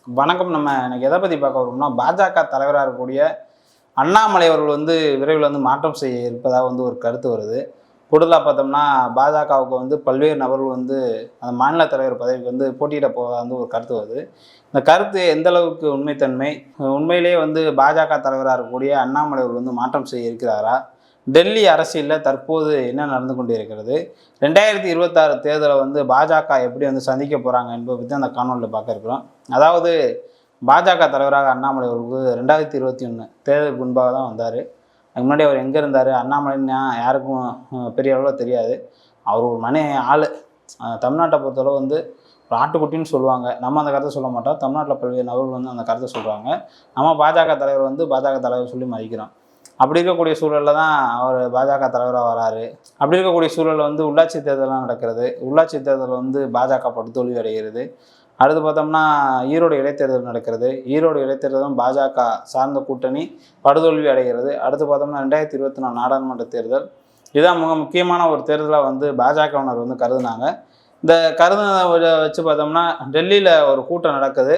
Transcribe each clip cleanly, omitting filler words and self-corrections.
வணக்கம். நம்ம எனக்கு எதை பற்றி பார்க்க வரோம்னா, பாஜக தலைவராக இருக்கக்கூடிய அண்ணாமலை அவர்கள் விரைவில் மாற்றம் செய்ய இருப்பதாக ஒரு கருத்து வருது. கூடுதலாக பார்த்தோம்னா, பாஜகவுக்கு பல்வேறு நபர்கள் அந்த மாநில தலைவர் பதவிக்கு போட்டியிட போவதாக ஒரு கருத்து வருது. இந்த கருத்து எந்த அளவுக்கு உண்மைத்தன்மை, உண்மையிலேயே பாஜக தலைவராக இருக்கக்கூடிய அண்ணாமலை அவர்கள் மாற்றம் செய்ய இருக்கிறாரா? டெல்லி அரசியலில் தற்போது என்ன நடந்து கொண்டு இருக்கிறது? 2026 தேர்தலை பாஜக எப்படி சந்திக்க போகிறாங்க என்பதை பற்றி அந்த காணொலியில் பார்க்க இருக்கிறோம். அதாவது பாஜக தலைவராக அண்ணாமலை அவர்களுக்கு 2021 தேர்தலுக்கு முன்பாக தான் வந்தார். அதுக்கு முன்னாடி அவர் எங்கே இருந்தார், அண்ணாமலைன்னா யாருக்கும் பெரிய அளவில் தெரியாது. அவர் ஒரு ஆள். தமிழ்நாட்டை பொறுத்தளவு ஒரு ஆட்டுக்குட்டின்னு சொல்லுவாங்க. நம்ம அந்த கருத்தை சொல்ல மாட்டோம். தமிழ்நாட்டில் பல்வேறு நபர்கள் அந்த கருத்தை சொல்கிறாங்க. நம்ம பாஜக தலைவர் பாஜக தலைவர் சொல்லி மதிக்கிறோம். அப்படி இருக்கக்கூடிய சூழலில் தான் அவர் பாஜக தலைவராக வராரு. அப்படி இருக்கக்கூடிய சூழலில் உள்ளாட்சி தேர்தலாம் நடக்கிறது. உள்ளாட்சி தேர்தல் பாஜக படுதோல்வி அடைகிறது. அடுத்து பார்த்தோம்னா ஈரோடு இடைத்தேர்தல் நடக்கிறது. ஈரோடு இடைத்தேர்தலும் பாஜக சார்ந்த கூட்டணி படுதோல்வி அடைகிறது. அடுத்து பார்த்தோம்னா 2024 நாடாளுமன்ற தேர்தல். இதுதான் மிக முக்கியமான ஒரு தேர்தலாக பாஜகவினர் கருதுனாங்க. இந்த கருதுனதை வச்சு பார்த்தோம்னா டெல்லியில் ஒரு கூட்டம் நடக்குது.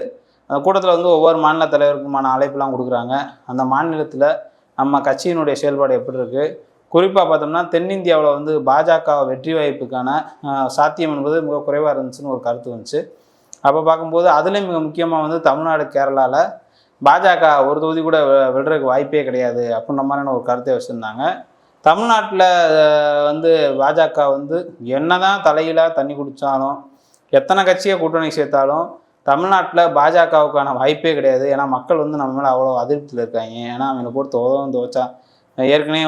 அந்த கூட்டத்தில் ஒவ்வொரு மாநில தலைவருக்குமான அழைப்புலாம் கொடுக்குறாங்க. அந்த மாநிலத்தில் நம்ம கட்சியினுடைய செயல்பாடு எப்படி இருக்குது, குறிப்பாக பார்த்தோம்னா தென்னிந்தியாவில் பாஜக வெற்றி வாய்ப்புக்கான சாத்தியம் என்பது மிக குறைவாக இருந்துச்சுன்னு ஒரு கருத்து வந்துச்சு. அப்போ பார்க்கும்போது அதுலேயும் மிக முக்கியமாக தமிழ்நாடு, கேரளாவில் பாஜக ஒரு தொகுதி கூட விடுறதுக்கு வாய்ப்பே கிடையாது அப்படின்ற மாதிரியான ஒரு கருத்தை வச்சுருந்தாங்க. தமிழ்நாட்டில் பாஜக என்ன தான் தலையிலாக தண்ணி குடித்தாலும், எத்தனை கட்சியை கூட்டணி சேர்த்தாலும் தமிழ்நாட்டில் பாஜகவுக்கான வாய்ப்பே கிடையாது. ஏன்னா மக்கள் நம்ம மேலே அவ்வளோ அதிருப்தியில் இருக்காங்க. ஏன்னா அவங்களை போட்டு துவச்சா ஏற்கனவே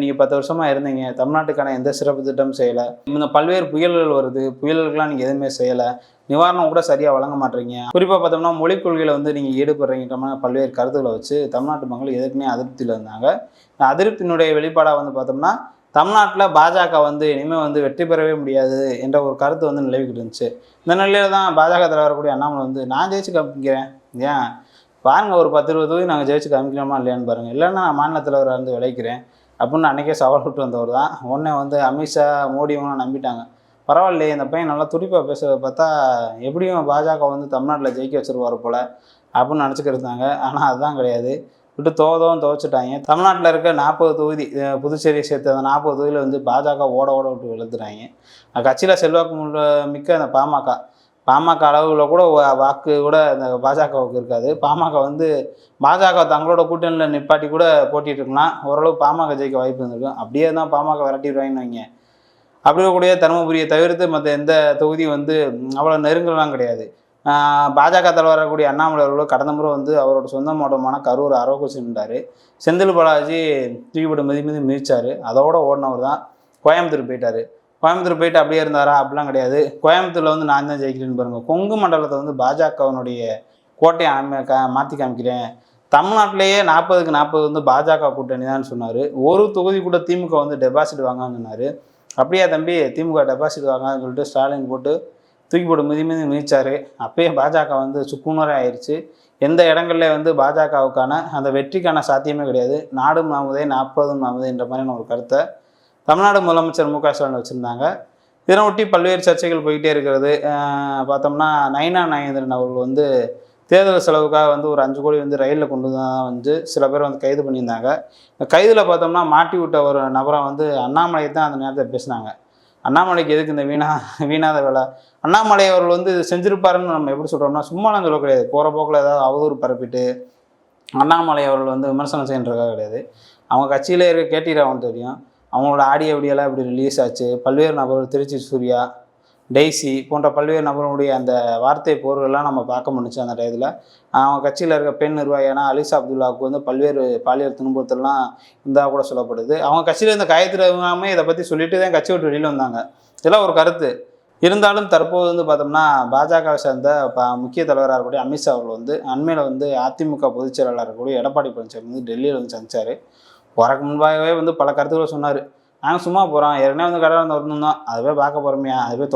நீங்கள் 10 வருஷமாக இருந்தீங்க, தமிழ்நாட்டுக்கான எந்த சிறப்பு திட்டம் செய்யலை. இந்த பல்வேறு புயல்கள் வருது, புயல்களுக்கெலாம் நீங்கள் எதுவுமே செய்யலை, நிவாரணம் கூட சரியாக வழங்க மாட்டேறீங்க. குறிப்பாக பார்த்தோம்னா மொழிக் கொள்கையில் நீங்கள் ஈடுபடுறீங்கிற மாதிரி பல்வேறு கருத்துக்களை வச்சு தமிழ்நாட்டு மக்கள் ஏற்கனவே அதிருப்தியில் இருந்தாங்க. இந்த அதிருப்தியினுடைய வெளிப்பாடாக பார்த்தோம்னா தமிழ்நாட்டில் பாஜக இனிமேல் வெற்றி பெறவே முடியாது என்ற ஒரு கருத்து நிலவிக்கிட்டு இருந்துச்சு. இந்த நிலையில் தான் பாஜக தலைவர் கூடிய அண்ணாமலை நான் ஜெயிச்சு காமிக்கிறேன், ஏன் பாருங்கள், ஒரு 10-20 தொகுதி நாங்கள் ஜெயிச்சு காமிக்கிறோமா இல்லையான்னு பாருங்கள், இல்லைன்னா நான் மாநில தலைவராக விளைக்கிறேன் அப்படின்னு அன்றைக்கே சவால் விட்டு வந்தவர் தான். உடனே அமித்ஷா, மோடி இவங்களாம் நம்பிட்டாங்க. பரவாயில்லையே, இந்த பையன் நல்லா துடிப்பாக பேசுகிறத பார்த்தா எப்படியும் பாஜக தமிழ்நாட்டில் ஜெயிக்க வச்சுருவார் போல் அப்படின்னு நினச்சிக்கிருந்தாங்க. ஆனால் அதுதான் கிடையாது. விட்டு துவச்சிட்டாங்க. தமிழ்நாட்டில் இருக்க 40 தொகுதி, புதுச்சேரியை சேர்த்து அந்த 40 தொகுதியில் பாஜக ஓட விட்டு வெளுத்துறாங்க. கட்சியில் செல்வாக்கு மிக்க அந்த பாமக அளவில் கூட வாக்கு கூட அந்த பாஜகவுக்கு இருக்காது. பாஜக தங்களோட கூட்டணியில் நிப்பாட்டி கூட போட்டிட்டு இருக்கலாம். ஓரளவு பாமக ஜெயிக்க வாய்ப்பு இருந்திருக்கும். அப்படியே தான் பாமக விரட்டிடுவாங்கன்னு வைங்க. அப்படி இருக்கக்கூடிய தருமபுரியை தவிர்த்து மற்ற எந்த தொகுதி அவ்வளோ நெருங்கலாம் கிடையாது. பாஜக தலைவராக கூடிய அண்ணாமலை அவர்கள் கடந்த முறை அவரோட சொந்த மாவட்டமான கரூர் அரவக்குறிச்சி நின்றார். செந்தில் பாலாஜி தூக்கிப்பட்டு மிதிச்சார். அதோட ஓடினவர் தான் கோயம்புத்தூர் போயிட்டார். கோயம்புத்தூர் போயிட்டு அப்படியே இருந்தாரா? அப்படிலாம் கிடையாது. கோயம்புத்தூரில் நான் தான் ஜெயிக்கிறேன்னு பாருங்கள். கொங்கு மண்டலத்தை பாஜகவினுடைய கோட்டையை மாற்றி காமிக்கிறேன். தமிழ்நாட்டிலேயே 40க்கு 40 பாஜக கூட்டணி தான் சொன்னார். ஒரு தொகுதி கூட திமுக டெபாசிட் வாங்கன்னு சொன்னார். அப்படியே தம்பி, திமுக டெபாசிட் வாங்கன்னு சொல்லிட்டு ஸ்டாலின் போட்டு தூக்கி போட்டு மிதிச்சார். அப்பயே பாஜக சுக்குநூறே ஆயிடுச்சு. எந்த இடங்கள்ல பாஜகவுக்கான அந்த வெற்றிக்கான சாத்தியமே கிடையாது. நாடும் நாமதே 40ம் நாமதே என்ற மாதிரியான ஒரு கருத்தை தமிழ்நாடு முதலமைச்சர் மு க ஸ்டாலின் வச்சுருந்தாங்க. இதனை ஒட்டி பல்வேறு சர்ச்சைகள் போய்கிட்டே இருக்கிறது. பார்த்தோம்னா நயினா நாகேந்திரன் அவர்கள் தேர்தல் செலவுக்காக ஒரு 5 கோடி ரயிலில் கொண்டு தான் சில பேர் கைது பண்ணியிருந்தாங்க. இந்த கைதில் பார்த்தோம்னா மாட்டி விட்ட ஒரு நபரை அண்ணாமலை தான் அந்த நேரத்தில் பேசினாங்க. அண்ணாமலைக்கு எதுக்கு இந்த வீணாத வேலை? அண்ணாமலை அவர்கள் இது செஞ்சுருப்பாருன்னு நம்ம எப்படி சொல்கிறோம்னா சும்மாலாம் சொல்ல கிடையாது. போகிற போக்கில் ஏதாவது அவதூறு பரப்பிட்டு அண்ணாமலை அவர்கள் விமர்சனம் செய்யறதுக்காக கிடையாது. அவங்க கட்சியிலே இருக்க கேடி ராவன் தெரியும். அவங்களோட ஆடியோ வீடியோலாம் இப்படி ரிலீஸ் ஆச்சு. பல்வேறு நபர்கள், திருச்சி சூர்யா, டெய்ஸி போன்ற பல்வேறு நபர்களுடைய அந்த வார்த்தை போர்கள்லாம் நம்ம பார்க்க முடிச்சு. அந்த டயத்தில் அவங்க கட்சியில் இருக்க பெண் நிர்வாகியான அலிசா அப்துல்லாவுக்கு பல்வேறு பாலியல் துன்புறுத்தல்லாம் இருந்தால் கூட சொல்லப்படுது. அவங்க கட்சியில் இருந்த காயத்ரியாமே இதை பற்றி சொல்லிட்டு தான் கட்சி விட்டு வெளியில் வந்தாங்க. இதெல்லாம் ஒரு கருத்து. இருந்தாலும் தற்போது பார்த்தோம்னா பாஜகவை சேர்ந்த முக்கிய தலைவராக இருக்கக்கூடிய அமித்ஷா அவர்கள் அண்மையில் அதிமுக பொதுச் செயலாளர் இருக்கக்கூடிய எடப்பாடி பழனிசாமி டெல்லியில் சந்திச்சார். வரக்கு முன்பாகவே பல கருத்துக்களை சொன்னார். நாங்கள் சும்மா போகிறோம், ஏற்கனவே கடை திறந்துருந்தோம், அதுவே பார்க்க போகிறோமையா, அதுவே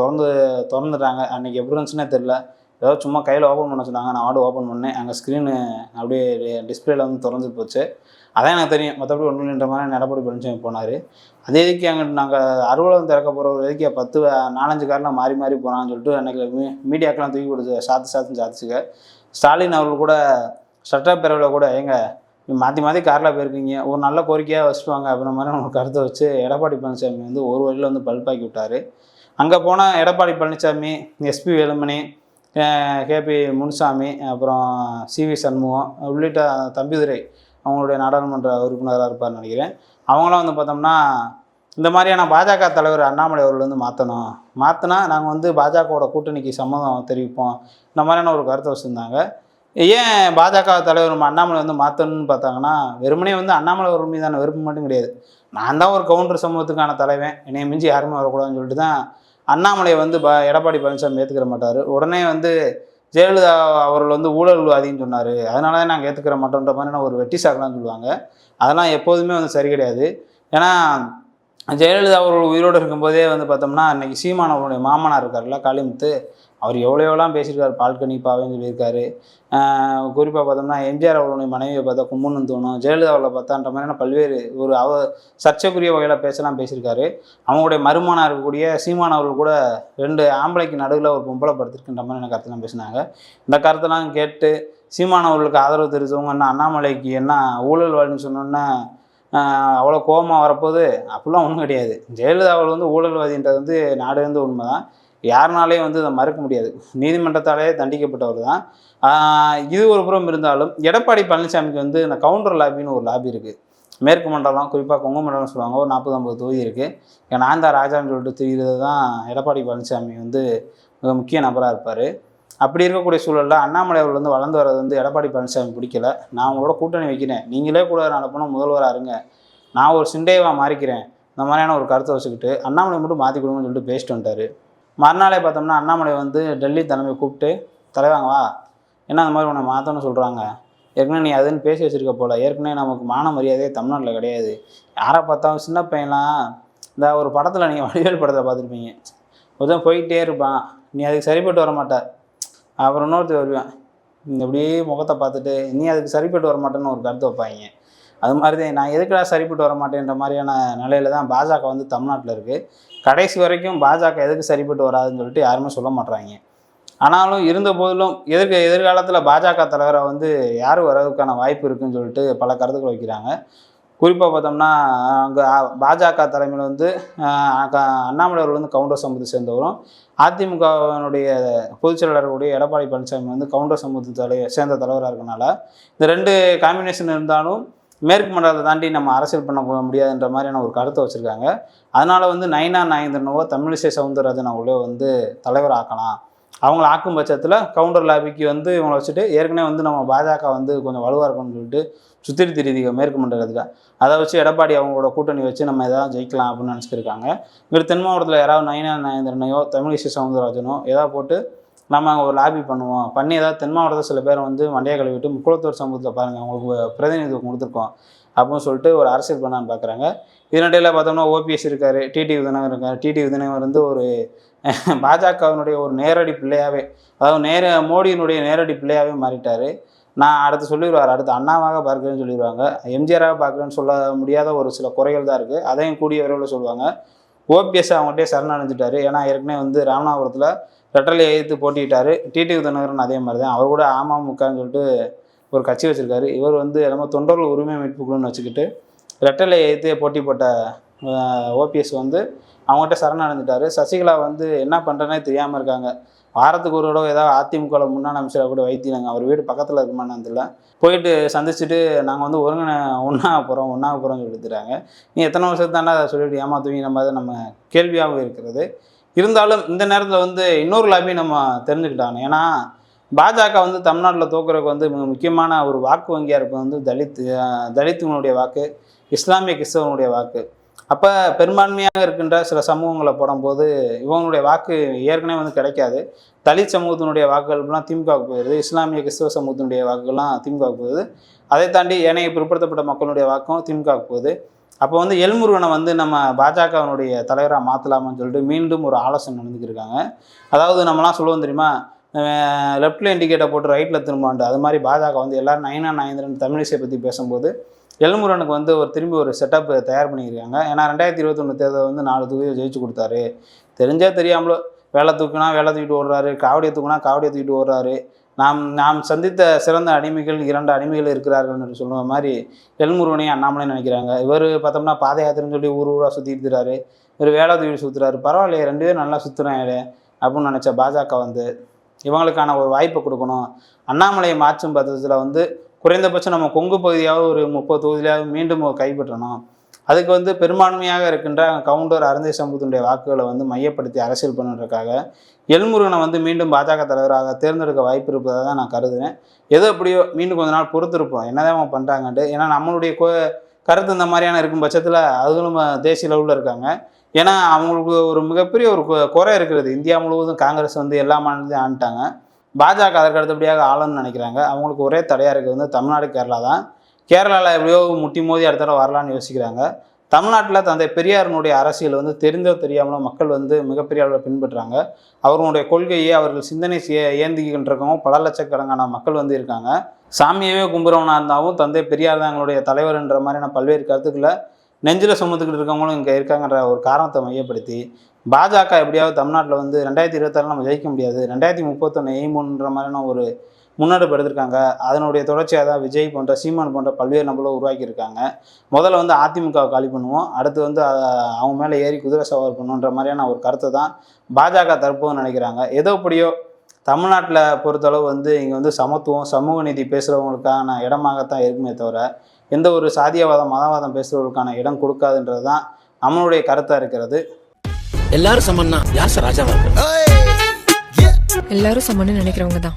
திறந்துட்டாங்க. அன்றைக்கி எப்படி இருந்துச்சுன்னே தெரில. ஏதோ சும்மா கையில் ஓப்பன் பண்ண சொன்னாங்க. நான் ஓப்பன் பண்ணேன். அங்கே ஸ்க்ரீனு அப்படியே டிஸ்பிளேல திறந்து போச்சு. அதான் எனக்கு தெரியும். மற்றபடி ஒன்றும் இல்லைன்ற மாதிரி எடப்பாடி பழனிசாமி போனார். அதே இதுக்கு அங்கிட்டு நாங்கள் அலுவலகம் திறக்க போகிற ஒரு இதுக்கு 4-5 காரில் மாறி போகிறான்னு சொல்லிட்டு அன்றைக்கி மீடியாக்கெலாம் தூக்கி கொடுத்து சாத்துச்சுக்க. ஸ்டாலின் அவர்கள் கூட சட்டப்பேரவையில் கூட ஏங்க மாற்றி மாற்றி காரில் போயிருக்கீங்க, ஒரு நல்ல கோரிக்கையாக வச்சுட்டு வாங்க அப்படின்ற மாதிரி ஒரு கருத்தை வச்சு எடப்பாடி பழனிசாமி வந்து ஒரு வழியில் வந்து பல்பாக்கி விட்டார். அங்கே போனால் எடப்பாடி பழனிசாமி, எஸ்பி வேலுமணி, கேபி முனுசாமி, அப்புறம் சிவி சண்முகம் உள்ளிட்ட தம்பிதுரை அவங்களுடைய நாடாளுமன்ற உறுப்பினராக இருப்பார்னு நினைக்கிறேன். அவங்களாம் வந்து பார்த்தோம்னா இந்த மாதிரியான பாஜக தலைவர் அண்ணாமலை அவர்கள் வந்து மாற்றினா நாங்கள் வந்து பாஜகவோட கூட்டணிக்கு சம்மதம் தெரிவிப்போம், இந்த மாதிரியான ஒரு கருத்தை வச்சுருந்தாங்க. ஏன் பாஜக தலைவர் அண்ணாமலை வந்து மாற்றணும்னு பார்த்தாங்கன்னா, வெறுமனே வந்து அண்ணாமலை அவர்கள் மீதான வெறுப்பு மட்டும் கிடையாது, நான் தான் ஒரு கவுண்டர் சமூகத்துக்கான தலைவன், என்னை மிஞ்சி யாருமே வரக்கூடாதுன்னு சொல்லிட்டு தான் அண்ணாமலையை வந்து எடப்பாடி பழனிசாமி ஏற்றுக்கிற மாட்டார். உடனே வந்து ஜெயலலிதா அவர்கள் வந்து ஊழல்வாதின்னு சொன்னார், அதனால தான் நாங்கள் ஏற்றுக்கிற மாட்டோன்ற மாதிரியான ஒரு வெட்டி சாக்கலாம்னு சொல்லுவாங்க. அதெல்லாம் எப்போதுமே வந்து சரி கிடையாது. ஏன்னா ஜெயலலிதா அவர்கள் உயிரோடு இருக்கும்போதே வந்து பார்த்தோம்னா அன்றைக்கி சீமான் அவருடைய மாமனார் இருக்கார்ல காளிமுத்து, அவர் எவ்வளோலாம் பேசியிருக்காரு, பால்கனி பாவேன்னு சொல்லியிருக்காரு. குறிப்பாக பார்த்தோம்னா எம்ஜிஆர் அவர்களுடைய மனைவியை பார்த்தா கும்புன்னு தோணும், ஜெயலலிதாவில் பார்த்தான்ற மாதிரியான பல்வேறு ஒரு சர்ச்சைக்குரிய வகையில் பேசியிருக்காரு. அவங்களுடைய மருமனாக இருக்கக்கூடிய சீமான் அவர்கள் கூட 2 ஆம்பளைக்கு நடுவில் ஒரு பொம்பளை படுத்திருக்குன்ற மாதிரியான கருத்தெல்லாம் பேசினாங்க. இந்த கருத்தெல்லாம் கேட்டு சீமான் அவர்களுக்கு ஆதரவு தெரிவித்தவங்க என்ன அண்ணாமலைக்கு என்ன ஊழல் வாழ்ன்னு சொன்னோன்னா அவ்வளோ கோபமாக வரப்போது, அப்படிலாம் ஒன்றும் கிடையாது. ஜெயலலிதா அவர்கள் வந்து ஊழல்வாதின்றது வந்து நாடு வந்து உண்மை தான், யாருனாலையும் வந்து அதை மறுக்க முடியாது, நீதிமன்றத்தாலேயே தண்டிக்கப்பட்டவர் தான். இது ஒரு புறம் இருந்தாலும் எடப்பாடி பழனிசாமிக்கு வந்து இந்த கவுண்டர் லாபின்னு ஒரு லாபி இருக்குது. மேற்கு மண்டலம், குறிப்பாக கொங்கு மண்டலம் சொல்லுவாங்க, ஒரு 40-50 தொகுதி இருக்குது. நான் தான் ராஜான்னு சொல்லிட்டு தெரிகிறது தான் எடப்பாடி பழனிசாமி வந்து மிக முக்கிய நபராக இருப்பார். அப்படி இருக்கக்கூடிய சூழலில் அண்ணாமலை அவர்கள் வந்து வளர்ந்து வர்றது வந்து எடப்பாடி பழனிசாமி பிடிக்கல. நான் உங்களோட கூட்டணி வைக்கிறேன், நீங்களே கூட அனுப்பினா முதல்வராக இருங்க, நான் ஒரு சிண்டேவாக மாறிக்கிறேன், இந்த மாதிரியான ஒரு கருத்தை வச்சுக்கிட்டு அண்ணாமலை மட்டும் மாற்றி கொடுங்கன்னு சொல்லிட்டு பேசிட்டு வந்துட்டார். மறுநாளே பார்த்தோம்னா அண்ணாமலை வந்து டெல்லி தலைமையை கூப்பிட்டு, தலைவாங்க வா, என்ன அந்த மாதிரி உன்னை மாற்றணும்னு சொல்கிறாங்க, ஏற்கனவே நீ அதுன்னு பேசி வச்சுருக்க போல், ஏற்கனவே நமக்கு மான மரியாதையே தமிழ்நாட்டில் கிடையாது, யாரை பார்த்தாலும் சின்ன பையன்லாம் இந்த ஒரு படத்தில் நீங்கள் வடிவேல் படத்தில் பார்த்துருப்பீங்க, கொஞ்சம் போயிட்டே இருப்பான், நீ அதுக்கு சரிப்பட்டு வர மாட்ட, அப்புறம் இன்னொருத்தர் வருவேன் அப்படியே முகத்தை பார்த்துட்டு நீ அதுக்கு சரிப்பட்டு வர மாட்டேன்னு ஒரு கருத்து வைப்பாங்க. அது மாதிரி தான் நான் எதுக்குடா சரிப்பட்டு வர மாட்டேன்ற மாதிரியான நிலையில தான் பாஜக வந்து தமிழ்நாட்டில் இருக்குது. கடைசி வரைக்கும் பாஜக எதுக்கு சரிப்பட்டு வராதுன்னு சொல்லிட்டு யாருமே சொல்ல மாட்றாங்க. ஆனாலும் இருந்த போதிலும் எதிர்காலத்தில் பாஜக தலைவரை வந்து யார் வர்றதுக்கான வாய்ப்பு இருக்குதுன்னு சொல்லிட்டு பல கருத்துக்கள் வைக்கிறாங்க. குறிப்பாக பார்த்தோம்னா அங்கே பாஜக தலைமையில் வந்து அண்ணாமலை அவர்கள் வந்து கவுண்டர் சமூகத்தை சேர்ந்தவரும், அதிமுகவினுடைய பொதுச் செயலாளர்களுடைய எடப்பாடி பழனிசாமி வந்து கவுண்டர் சமூகத்தை சேர்ந்த தலைவராக இருக்கனால இந்த 2 காம்பினேஷன் இருந்தாலும் மேற்கு மண்டலத்தை தாண்டி நம்ம அரசியல் பண்ண முடியாதுன்ற மாதிரியான ஒரு கருத்தை வச்சுருக்காங்க. அதனால் வந்து நயினா நாகேந்திரனவோ தமிழிசை சவுந்தரராஜன் அவங்களே வந்து தலைவர் ஆக்கலாம், அவங்கள ஆக்கும் பட்சத்தில் கவுண்டர் லாபிக்கு வந்து இவங்களை வச்சுட்டு ஏற்கனவே வந்து நம்ம பாஜக வந்து கொஞ்சம் வலுவாக இருக்கணும்னு சொல்லிட்டு சுத்திரி திரிதிக மேற்கு மண்டலத்தில் அதை வச்சு எடப்பாடி அவங்களோட கூட்டணி வச்சு நம்ம எதாவது ஜெயிக்கலாம் அப்படின்னு நினச்சிருக்காங்க. இங்கே தென் மாவட்டத்தில் யாராவது நயினா நாகேந்திரனையோ தமிழிசை சவுந்தரராஜனோ ஏதாவது போட்டு நம்ம அங்கே ஒரு லாபி பண்ணி ஏதாவது தென் மாவட்டத்தில் சில பேரை வந்து மண்டையை கழுவிட்டு முக்குளத்தூர் சமூகத்தில் பாருங்கள் அவங்களுக்கு பிரதிநிதித்துவம் கொடுத்துருக்கோம் அப்படின்னு சொல்லிட்டு ஒரு அரசியல் பண்ணான்னு பார்க்குறாங்க. இதனிடையில் பார்த்தோம்னா ஓபிஎஸ் இருக்கார், டிடி விதிநகர் இருக்கார். டிடி விதிநகர் வந்து ஒரு பாஜகவினுடைய ஒரு நேரடி பிள்ளையாகவே, அதாவது மோடியினுடைய நேரடி பிள்ளையாகவே மாறிட்டார். நான் அடுத்து சொல்லிடுவார், அடுத்து அண்ணாவாக பார்க்குறேன்னு சொல்லிடுவாங்க, எம்ஜிஆராக பார்க்குறேன்னு சொல்ல முடியாத ஒரு சில குறைகள் தான் இருக்குது, அதையும் கூடிய விரைவில் சொல்லுவாங்க. ஓபிஎஸ் அவங்கள்ட்டே சரணடைஞ்சிட்டாரு. ஏன்னா ஏற்கனவே வந்து ராமநாதபுரத்தில் ரெட்டலை எதிர்த்து போட்டிட்டார். டிடி விதிநகரன் அதே மாதிரி தான், அவர் கூட அமமுகன்னு சொல்லிட்டு ஒரு கட்சி வச்சுருக்காரு. இவர் வந்து நம்ம தொண்டர்கள் உரிமை மீட்பு குழுன்னு வச்சுக்கிட்டு ரெட்டலை எதிர்த்து போட்டி போட்ட ஓபிஎஸ் வந்து அவங்ககிட்ட சரணடைஞ்சிட்டாரு. சசிகலா வந்து என்ன பண்ணுறேன்னே தெரியாமல் இருக்காங்க. வாரத்துக்கு ஒரு தடவை ஏதாவது அதிமுகவில் முன்னாள் அமைச்சராக கூட வைத்தினாங்க, அவர் வீடு பக்கத்தில் இருக்குமானதில்ல, போயிட்டு சந்திச்சுட்டு நாங்கள் வந்து ஒன்றாக போகிறோம்னு சொல்லிட்டுறாங்க. நீ எத்தனை வருஷத்து தாண்டா அதை சொல்லிட்டு ஏமாத்துவீங்க மாதிரி நம்ம கேள்வியாகவும் இருக்கிறது. இருந்தாலும் இந்த நேரத்தில் வந்து இன்னொரு லாபி நம்ம தெரிஞ்சுக்கிட்டாங்க. ஏன்னா பாஜக வந்து தமிழ்நாட்டில் தோக்குறதுக்கு வந்து மிக முக்கியமான ஒரு வாக்கு வங்கியாக இருப்பது வந்து தலித்துங்களுடைய வாக்கு, இஸ்லாமிய கிறிஸ்தவனுடைய வாக்கு. அப்போ பெரும்பான்மையாக இருக்கின்ற சில சமூகங்களை போடும்போது இவங்களுடைய வாக்கு ஏற்கனவே வந்து கிடைக்காது. தலித் சமூகத்தினுடைய வாக்குகள்லாம் திமுகவுக்கு போயிடுது, இஸ்லாமிய கிறிஸ்தவ சமூகத்தினுடைய வாக்குகள்லாம் திமுகவுக்கு போகுது. அதை தாண்டி ஏனைய பிற்படுத்தப்பட்ட மக்களுடைய வாக்கும் திமுகவுக்கு போகுது. அப்போ வந்து எல்முருகனை வந்து நம்ம பாஜகவினுடைய தலைவராக மாற்றலாமான்னு சொல்லிட்டு மீண்டும் ஒரு ஆலோசனை நடந்துக்கிருக்காங்க. அதாவது நம்மலாம் சொல்லுவோம் தெரியுமா, லெஃப்டில் இண்டிகேட்டை போட்டு ரைட்டில் திரும்பாண்டு, அது மாதிரி பாஜக வந்து எல்லோரும் நயினா நாகேந்திரன் தமிழிசை பற்றி பேசும்போது எல்முருகனுக்கு வந்து திரும்பி ஒரு செட்டப் தயார் பண்ணியிருக்காங்க. ஏன்னா 2021 தேர்தல் வந்து 4 தொகுதியை ஜெயிச்சு கொடுத்தாரு. தெரிஞ்சா தெரியாமலோ வேலை தூக்கினா வேலை தூக்கிட்டு ஓடுறாரு, காவடியை தூக்கினா காவடியை தூக்கிட்டு ஓடுறாரு, நாம் நாம் சந்தித்த சிறந்த அடிமைகள் 2 அடிமைகள் இருக்கிறார்கள் என்று சொல்லுவ மாதிரி எல்முருகனையும் அண்ணாமலை நினைக்கிறாங்க. இவர் பார்த்தோம்னா பாத யாத்திரைன்னு சொல்லி ஊர் ஊராக சுற்றிட்டுறாரு, இவர் வேலை தூக்கி சுற்றுறாரு. பரவாயில்லையே 2 பேரும் நல்லா சுற்றுறாங்களே அப்படின்னு நினச்ச பாஜக வந்து இவங்களுக்கான ஒரு வாய்ப்பை கொடுக்கணும். அண்ணாமலையை மாற்றும் பட்சத்தில் வந்து குறைந்தபட்சம் நம்ம கொங்கு பகுதியாவது ஒரு 30 தொகுதியிலாவது மீண்டும் கைப்பற்றணும். அதுக்கு வந்து பெரும்பான்மையாக இருக்கின்ற கவுண்டர் அருந்தை சமூகத்தினுடைய வாக்குகளை வந்து மையப்படுத்தி அரசியல் பண்ணுறதுக்காக எல்முருகனை வந்து மீண்டும் பாஜக தலைவராக தேர்ந்தெடுக்க வாய்ப்பு இருப்பதாக தான் நான் கருதுகிறேன். எதோ எப்படியோ மீண்டும் கொஞ்ச நாள் பொறுத்திருப்போம் என்னதான் அவங்க பண்ணுறாங்கன்ட்டு. ஏன்னா நம்மளுடைய கருத்து இந்த மாதிரியான இருக்கும் பட்சத்தில் அதுகளும் தேசிய லெவலில் இருக்காங்க. ஏன்னா அவங்களுக்கு ஒரு மிகப்பெரிய ஒரு குறை இருக்கிறது. இந்தியா முழுவதும் காங்கிரஸ் வந்து எல்லா மாநிலத்தையும் ஆண்டுட்டாங்க. பாஜக அதற்கு அடுத்தபடியாக ஆளணும்னு நினைக்கிறாங்க. அவங்களுக்கு ஒரே தடையாக இருக்கிறது வந்து தமிழ்நாடு, கேரளா தான். கேரளாவில் எப்படியோ முட்டி மோதி அடுத்த தடவை வரலான்னு யோசிக்கிறாங்க. தமிழ்நாட்டில் தந்தை பெரியாரினுடைய அரசியல் வந்து தெரிந்தோ தெரியாமலோ மக்கள் வந்து மிகப்பெரிய அளவில் பின்பற்றுறாங்க. அவர்களுடைய கொள்கையை அவர்கள் சிந்தனை ஏந்திக்கின்றவங்க பல லட்சக்கணக்கான மக்கள் வந்து இருக்காங்க. சாமியவே கும்புறவனாக இருந்தாலும் தந்தை பெரியார் தான் எங்களுடைய தலைவர்ன்ற மாதிரியான பல்வேறு கருத்துக்களை நெஞ்சில் சுமந்துக்கிட்டு இருக்கவங்களும் இங்கே இருக்காங்கன்ற ஒரு காரணத்தை மையப்படுத்தி பாஜக எப்படியாவது தமிழ்நாட்டில் வந்து 2026 நம்ம ஜெயிக்க முடியாது, 2031 எய்முன்ற மாதிரியான ஒரு முன்னெடுப்பு எடுத்திருக்காங்க. அதனுடைய தொடர்ச்சியாக தான் விஜய் போன்ற சீமான் போன்ற பல்வேறு நபர்களும் உருவாக்கியிருக்காங்க. முதல்ல வந்து அதிமுகவை காலி பண்ணுவோம், அடுத்து வந்து அவங்க மேலே ஏறி குதிரை சவாரி பண்ணுன்ற மாதிரியான ஒரு கருத்தை தான் பாஜக தற்போது நினைக்கிறாங்க. ஏதோ எப்படியோ தமிழ்நாட்டில் பொறுத்தளவு வந்து இங்கே வந்து சமத்துவம் சமூக நீதி பேசுகிறவங்களுக்கான இடமாகத்தான் இருக்குமே தவிர எந்த ஒரு சாதியவாதம் மதவாதம் பேசுகிறவங்களுக்கான இடம் கொடுக்காதுன்றது தான் நம்மளுடைய கருத்தாக இருக்கிறது. எல்லாரும் சமன்னா யார் சார் ராஜாவா? எல்லாரும் சமன்னு நினைக்கிறவங்க தான்.